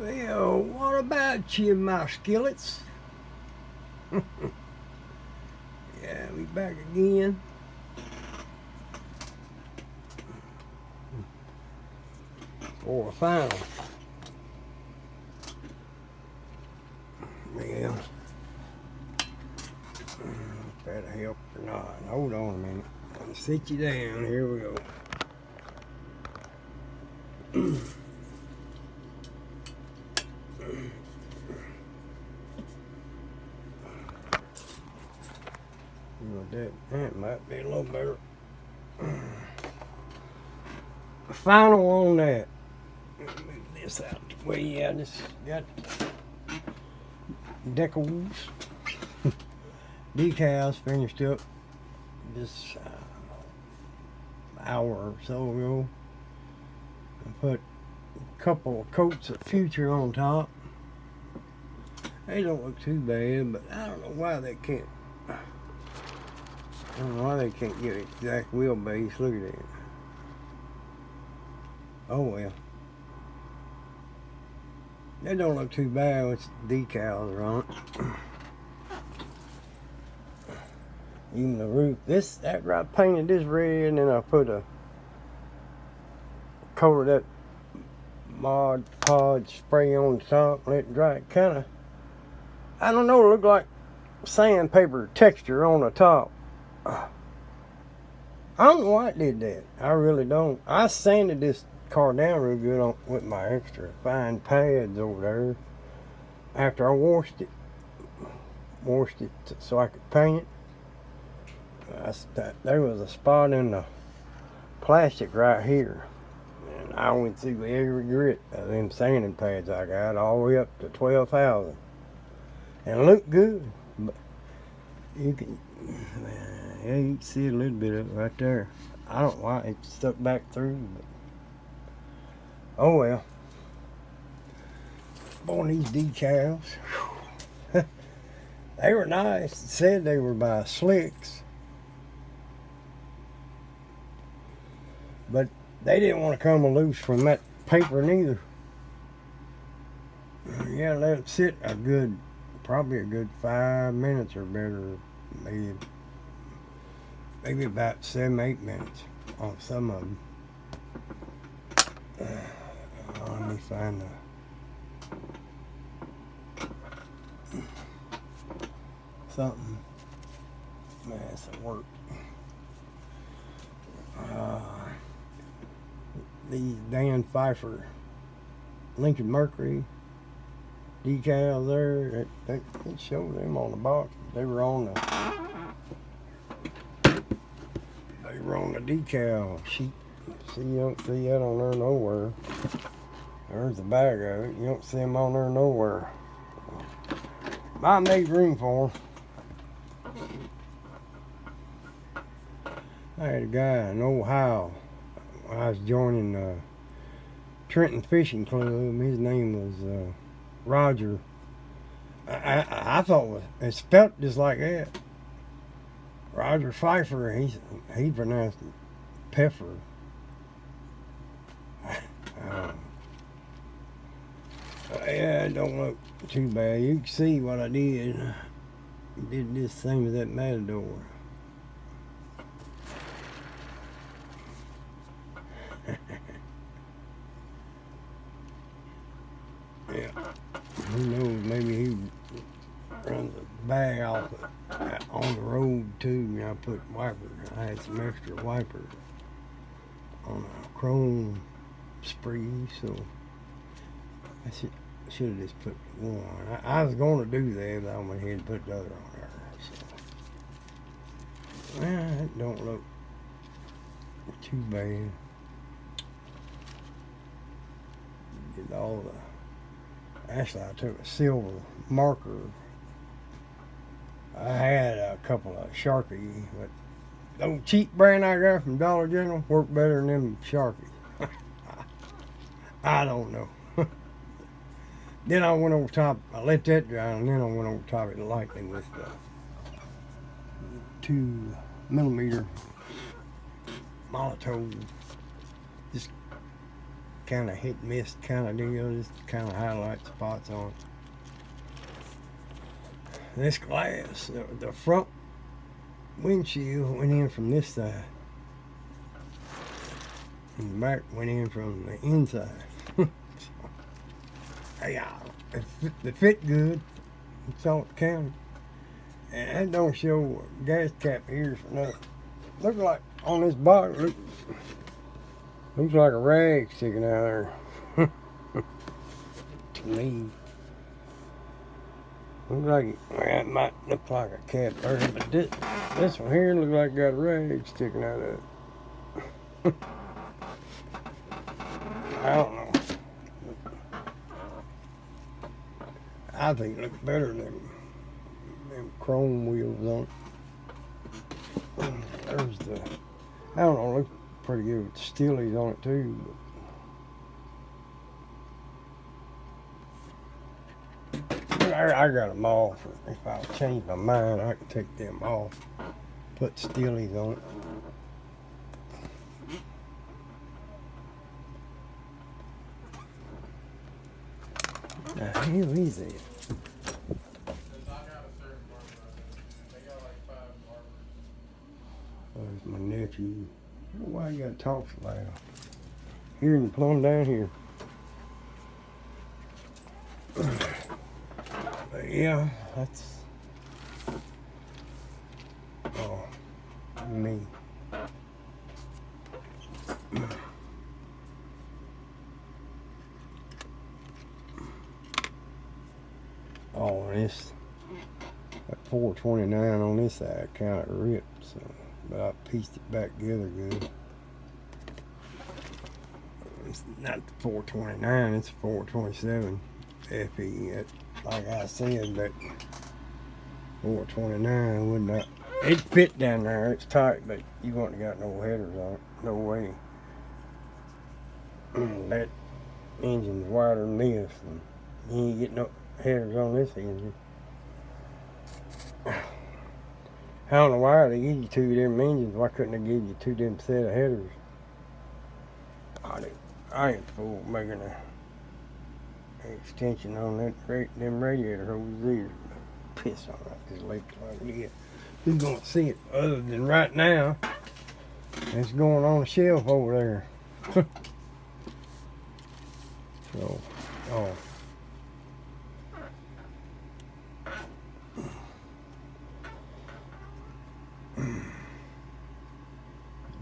Well, what about you, my skillets? Yeah, we back again. For a final. Yeah. If that'll help or not. Hold on a minute. I'll sit you down. Here we go. That might be a little better. Final on that. Move this out the way. I just got decals, decals finished up this hour or so ago. I put a couple of coats of Future on top. They don't look too bad, but I don't know why they can't. I don't know why they can't get exact wheelbase. Look at that. Oh well. They don't look too bad with decals on it. Even the roof. After I painted this red, and then I put a coat of that Mod Podge spray on the top, let it dry. It kinda, I don't know, it looked like sandpaper texture on the top. I don't know why it did that. I really don't. I sanded this car down real good with my extra fine pads over there after I washed it so I could paint it. There was a spot in the plastic right here, and I went through every grit of them sanding pads I got all the way up to 12,000, and it looked good. But you can see a little bit of it right there. I don't know why it stuck back through, but oh well. Boy, these decals, they were nice. It said they were by Slicks, but they didn't want to come loose from that paper neither. Yeah, let it sit probably a good 5 minutes or better, maybe about 7-8 minutes on some of them. Let me find something. That's at work. These Dan Pfeiffer Lincoln Mercury decals there. It showed them on the box. They were on the decal sheet. See, you don't see that on there nowhere. There's the bag of it. You don't see them on there nowhere. I made room for them. I had a guy in Ohio. I was joining Trenton Fishing Club. His name was Roger. I thought it spelt just like that. Roger Pfeiffer. He pronounced it Peffer. Yeah, it don't look too bad. You can see what I did. I did this thing with that Matador. Yeah. Who knows? Maybe he runs a bag off on the road too. I put wipers. I had some extra wipers on a chrome spree, so I should have just put one. I was going to do that, but I went ahead and put the other on there. So, it don't look too bad. Did all the. Actually, I took a silver marker. I had a couple of Sharpie, but those cheap brand I got from Dollar General work better than them Sharpies. I don't know. Then I went over top. I let that dry, and then I went over top of it lightly with the 2mm Molotov. Just kind of hit and miss kind of deal. Just kind of highlight spots on it. This glass, the front windshield went in from this side. And the back went in from the inside. Yeah, it fit good. It's all it counted. And that don't show a gas cap here for nothing. Look like on this box, looks like a rag sticking out there. To me. Looks like it might look like a cat burger, but this one here looks like it got a rag sticking out of it. I don't know. I think it looks better than them chrome wheels on it. There's the, I don't know, it looks pretty good with the steelies on it too. But I got them off. If I change my mind, I can take them off. Put steelies on it. The hell is it? There's my nephew. I don't know why you gotta talk so loud. Here and plumb down here. But yeah, that's me. Oh, this that 429 on this side kind of ripped, so, but I pieced it back together good. It's not the 429, it's 427 FE. Like I said, that 429 would not. It fit down there. It's tight, but you wouldn't have got no headers on it. No way. That engine's wider than this, and you ain't getting no headers on this engine. I don't know why they give you two different engines. Why couldn't they give you two different set of headers? I ain't fool making an extension on them radiator hoses either. Piss on that, just leave it like it is. Who's gonna see it other than right now? It's going on the shelf over there. So,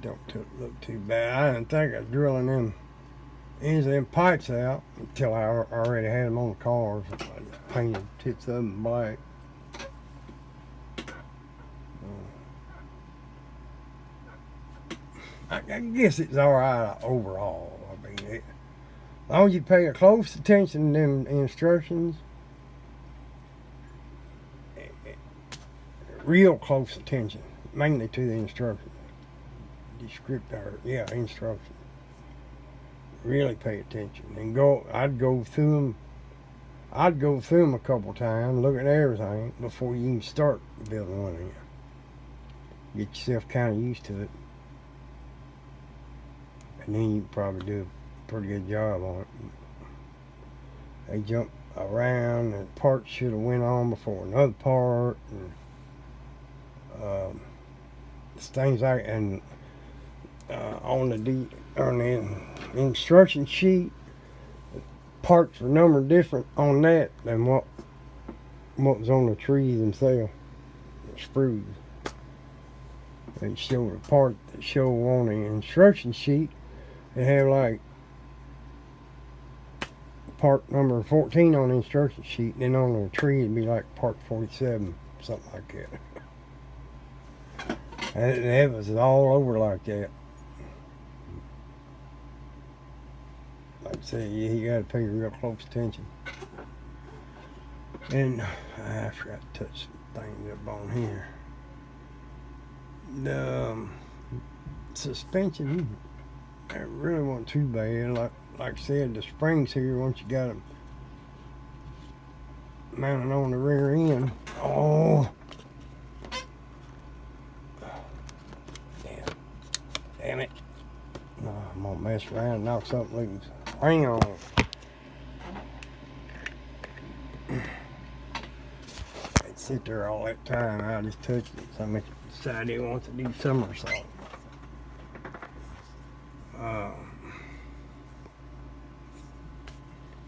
don't look too bad. I didn't think of drilling them pipes out until I already had them on the cars. I just painted tips of them black. I guess it's all right overall. I mean, as long as you pay close attention to them instructions, real close attention, mainly to the instructions. Instructions. Really pay attention and I'd go through them. I'd go through them a couple times, look at everything before you even start building one of them. Get yourself kind of used to it, and then you probably do a pretty good job on it. They jump around, and parts should have went on before another part, and things like on the instruction sheet, parts are numbered different on that than what was on the trees themselves, the sprues. They show the part that show on the instruction sheet. They have like part number 14 on the instruction sheet, and then on the tree it'd be like part 47, something like that. And it was all over like that. Like I say, you gotta pay real close attention. And I forgot to touch some things up on here. The suspension, it really wasn't too bad. Like I said, the springs here, once you got them mounted on the rear end. Oh, damn it! I'm gonna mess around and knock something loose. spring on. It'd sit there all that time. I just touched it. Somebody decided they want to do somersault.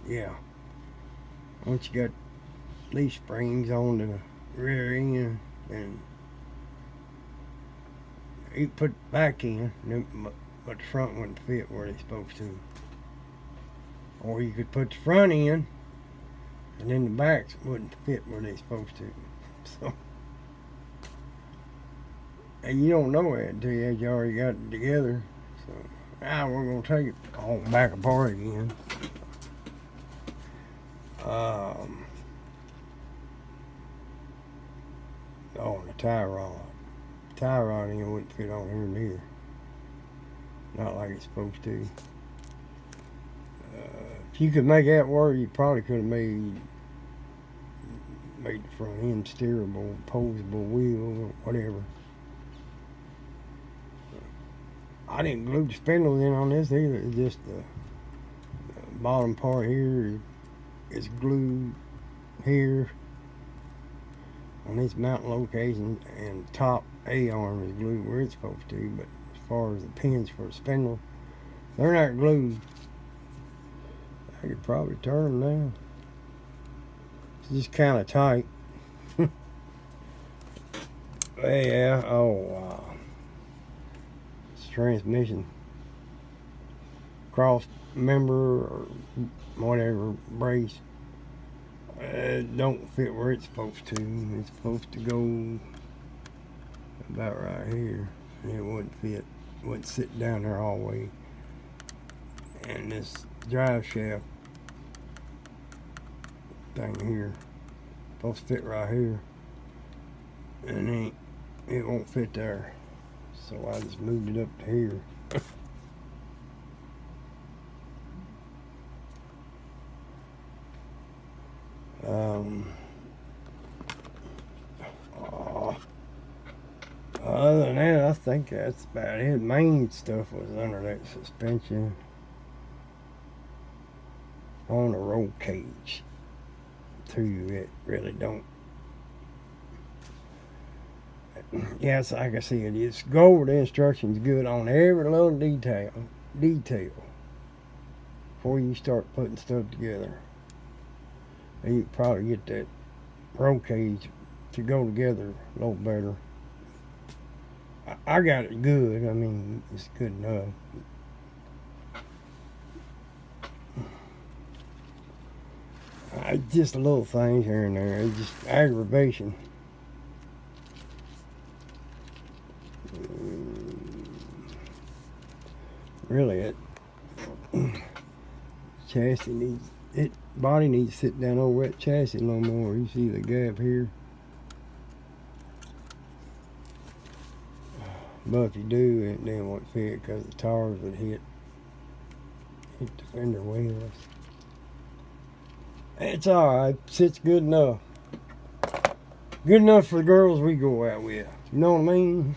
Yeah. Once you got these springs on the rear end, and you put the back in, but the front wouldn't fit where they're supposed to. Or you could put the front in, and then the backs wouldn't fit where they're supposed to. So, and you don't know that until you already got it together. So now we're gonna take it all back apart again. Oh, the tie rod. Tie rod ain't wouldn't fit on here neither. Not like it's supposed to. If you could make that work, you probably could have made the front end steerable, posable wheel, or whatever. I didn't glue the spindle in on this either. It's just the bottom part here is glued here on this mounting location, and the top A-arm is glued where it's supposed to, but as far as the pins for the spindle, they're not glued. I could probably turn them now. It's just kind of tight. Yeah, it's transmission cross member or whatever brace. It don't fit where it's supposed to. It's supposed to go about right here. And it wouldn't fit. It wouldn't sit down there all the way. And this drive shaft thing here supposed to fit right here. And it won't fit there. So I just moved it up to here. Other than that, I think that's about it. Main stuff was under that suspension on the roll cage too. It really don't. Yes, like I said, it's go over the instructions good on every little detail before you start putting stuff together. And you probably get that roll cage to go together a little better. I got it good. I mean, it's good enough. Just little things here and there. It's just aggravation. Really, it chassis needs body needs to sit down over that chassis a little more. You see the gap here. But if you do, it then won't fit because the tires would hit the fender wheels. It's alright. Sits good enough. Good enough for the girls we go out with. You know what I mean?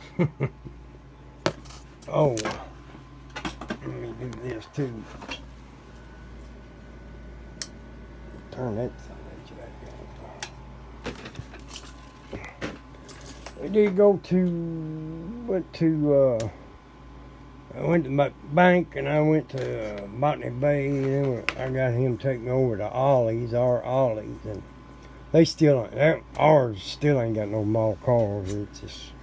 Oh, let me do this too. Turn that back on. We did go I went to my bank, and I went to Botany Bay, and then I got him taking over to Ollie's, our Ollie's, and they still, ours still ain't got no mall cars. It's just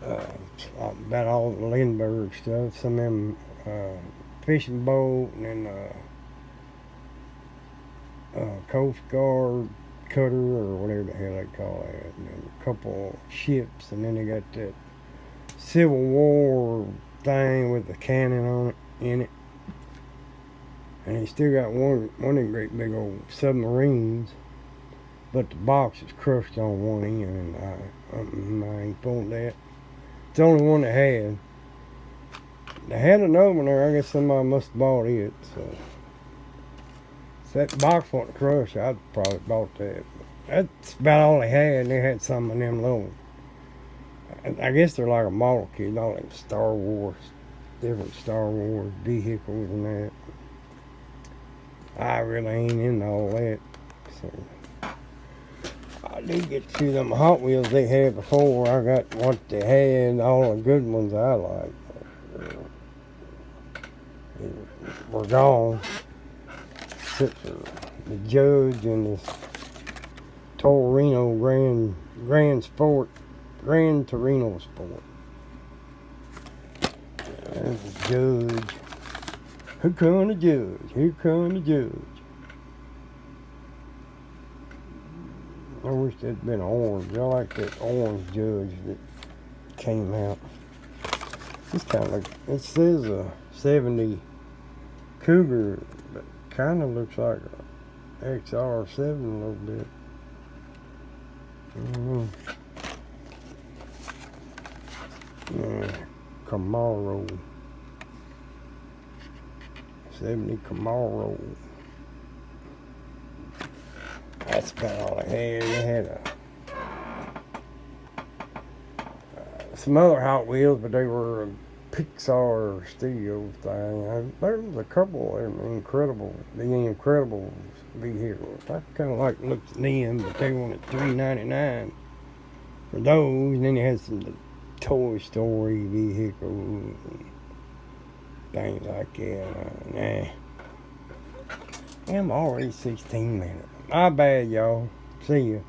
about all the Lindbergh stuff, some of them fishing boat, and then Coast Guard cutter, or whatever the hell they call that, and then a couple ships, and then they got that Civil War thing with the cannon in it, and he still got one of them great big old submarines, but the box is crushed on one end, and I ain't pulled that. It's the only one they had. They had another one there. I guess somebody must have bought it. So if that box wasn't crushed, I'd probably bought that. That's about all they had. They had some of them little, I guess they're like a model kit, all them Star Wars different Star Wars vehicles and that. I really ain't into all that. So I do get to see them Hot Wheels they had before. I got what they had, all the good ones I like. Were gone. Except for the Judge and this Torino Grand Torino Sport. There's the Judge. Here come the Judge. Here come the Judge. I wish there'd been orange. I like that orange Judge that came out. It's kind of like, it says a 70 Cougar, but kind of looks like a XR7 a little bit. Yeah, Camaro. 70 Camaro. That's about all they had. They had some other Hot Wheels, but they were a Pixar Studios thing. There was a couple of them the Incredibles vehicles. I kind of like looked at them, but they wanted $3.99 for those. And then they had some Toy Story vehicles and things like that. Nah. I'm already 16 minutes. My bad, y'all. See ya.